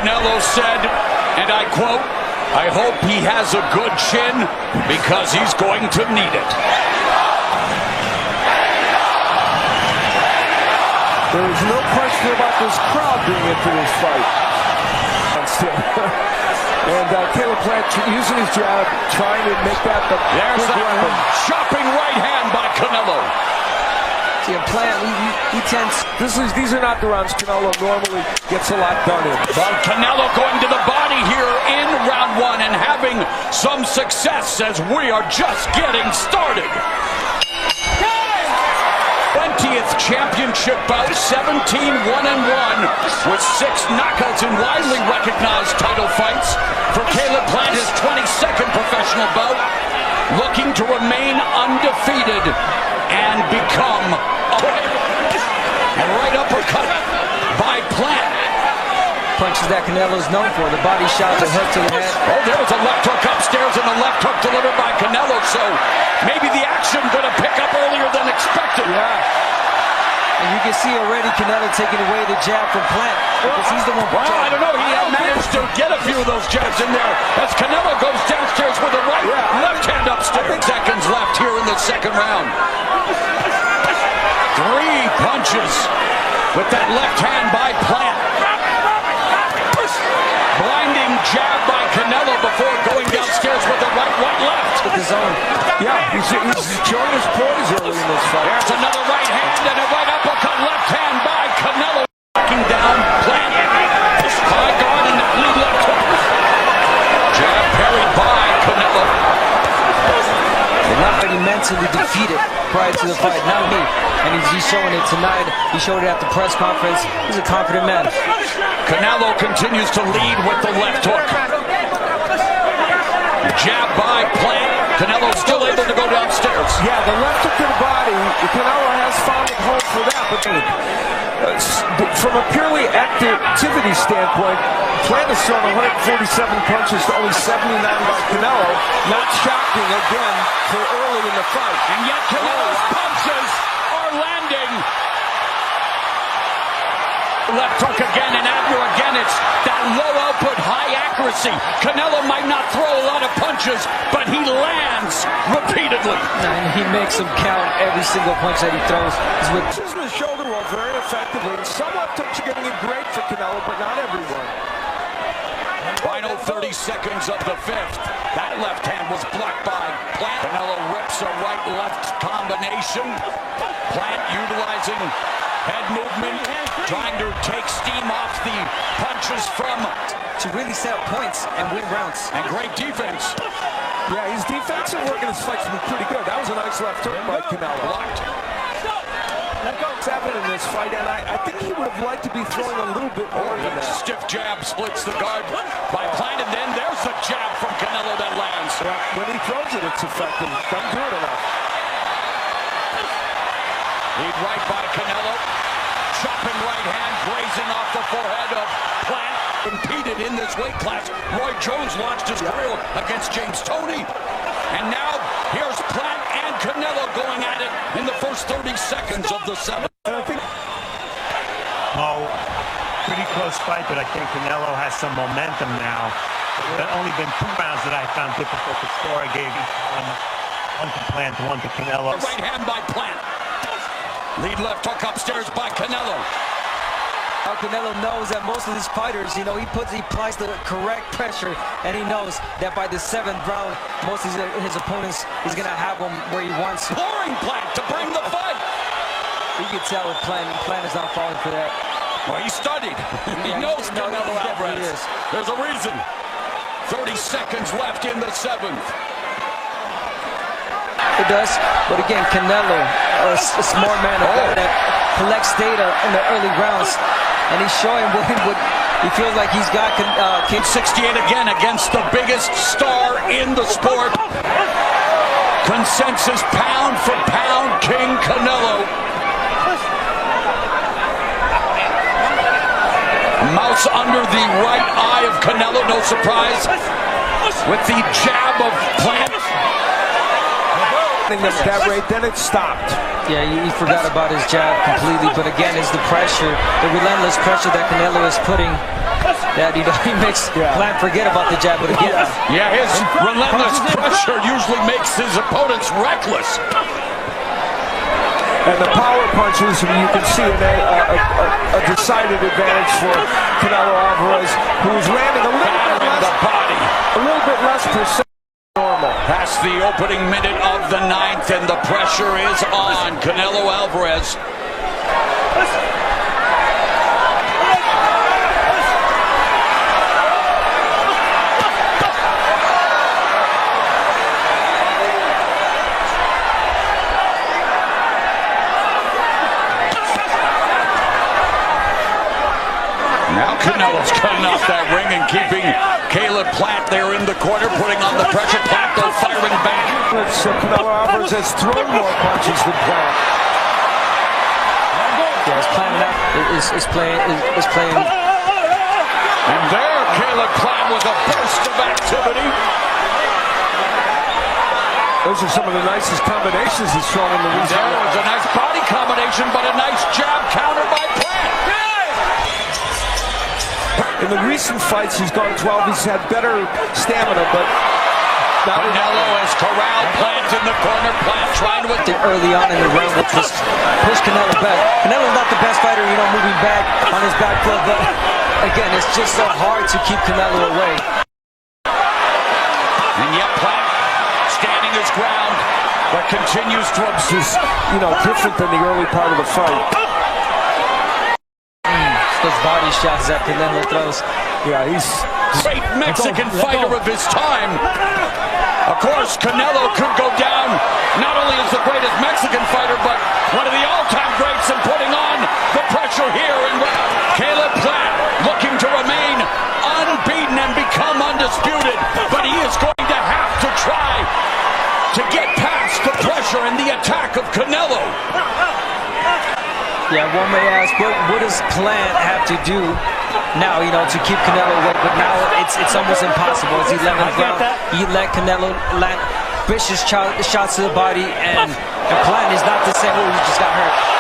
Canelo said, and I quote, "I hope he has a good chin because he's going to need it." There is no question about this crowd being into this fight. And Caleb Plant using his jab, trying to make that the There's big that weapon. chopping right hand by Canelo. See, Plant, he tends... These are not the rounds Canelo normally gets a lot done in. But Canelo going to the body here in round one and having some success as we are just getting started. 20th championship bout, 17-1-1 with 6 knockouts in widely recognized title fights. For Caleb Plant, his 22nd professional bout, looking to remain undefeated and become a right uppercut by Plant. punches that Canelo is known for, the body shot, the hook to the head. Oh, there was a left hook upstairs and a left hook delivered by Canelo, so maybe the action going to pick up earlier than expected. Yeah. And you can see already Canelo taking away the jab from Plant, because he's the one. Well, I don't know. He managed to get a few of those jabs in there as Canelo goes downstairs with a right, left hand upstairs. Seconds left here in the second round. 3 punches with that left hand by Plant. Blinding jab by Canelo before going downstairs with a right, left. With his own. Yeah, he's showing his poise early in this fight. There's another right hand and a right uppercut, left hand by Canelo. Knocking down Plant. High guard and that lead left hook. Jab parried by Canelo. They're not already mentally defeated prior to the fight, not me. And he's showing it tonight. He showed it at the press conference. He's a confident man. Canelo continues to lead with the left hook. Jab by Plant. Canelo still able to go downstairs. Yeah, the left hook to the body. Canelo has found a hole for that. But from a purely activity standpoint, Plant has thrown 147 punches to only 79 by Canelo. Not shocking again for early in the fight. And yet Canelo's punches are landing. Left hook again, and after again, it's that low output, high accuracy. Canelo might not throw a lot of punches, but he lands repeatedly. And he makes him count every single punch that he throws. He's with His shoulder roll very effectively. And some left hooks are getting it great for Canelo, but not everyone. Final 30 seconds of the 5th. That left hand was blocked by Plant. Canelo rips a right-left combination. Plant utilizing head movement, trying to take steam off the punches from... to really set up points and win rounds. And great defense. Yeah, his defensive work in his fights has been pretty good. That was a nice left hook by Canelo. Blocked. 7 in this fight, and I think he would have liked to be throwing a little bit more than that. Stiff jab splits the guard by Plant, and then there's the jab from Canelo that lands. Yeah, when he throws it, it's effective. Doesn't do it enough. Lead right by Canelo. Chopping right hand, grazing off the forehead of Plant. Competed in this weight class. Roy Jones launched his career against James Toney. And now here's Plant and Canelo going at it in the first 30 seconds of the 7th. Oh, pretty close fight, but I think Canelo has some momentum now. There have only been 2 rounds that I found difficult to score. I gave each one to Plant, one to Canelo. Right hand by Plant. Lead left hook upstairs by Canelo. Canelo knows that most of these fighters, he applies the correct pressure, and he knows that by the 7th round, most of his opponents, he's going to have them where he wants to. Pouring Plant to bring the fight. You can tell with Plant is not falling for that. Well, he studied. He knows Canelo Alvarez. There's a reason. 30 seconds left in the 7th. It does, but again, Canelo, a smart man, that collects data in the early rounds, and he's showing what he feels like he's got. King 68 again against the biggest star in the sport. Consensus pound for pound, King Canelo. Mouse under the right eye of Canelo, no surprise. With the jab of Plant. That rate, then it stopped. Yeah, he forgot about his jab completely, but again, it's the pressure, the relentless pressure that Canelo is putting that he makes Plant forget about the jab, but again. Yeah, his relentless pressure usually makes his opponents reckless. And the power punches, you can see a decided advantage for Canelo Alvarez, who's landing a little bit less percent than normal. Past the opening minute of the 9th, and the pressure is on Canelo Alvarez. Now Canelo's cutting off that ring and keeping Caleb Plant there in the corner, putting on the pressure. Plant though firing back. Canelo Alvarez has thrown more punches than Plant. Yeah, his plan is playing. And there, Caleb Plant with a burst of activity. Those are some of the nicest combinations he's thrown in the recent. There was a nice body combination, but a nice jab counter by Plant. In the recent fights, he's gone 12. He's had better stamina, but Canelo has corralled Plant in the corner. Plant trying to early on in the round, which was push Canelo back. Canelo's not the best fighter, moving back on his back foot, but again, it's just so hard to keep Canelo away. And yet Plant standing his ground, but continues to just, different than the early part of the fight. Those body shots that Canelo throws. Yeah, he's great Mexican fighter of his time. Of course, Canelo could go down not only as the greatest Mexican fighter, but one of the all-time greats in putting on the pressure here. And Caleb Plant looking to remain unbeaten and become undisputed, but he is going to have to try to get past the pressure and the attack of Canelo. Yeah, one may ask, what does Plant have to do now, to keep Canelo away? But now it's almost impossible. As 11th round, he let Canelo land vicious shots to the body, and Plant is not the same. Oh, he just got hurt.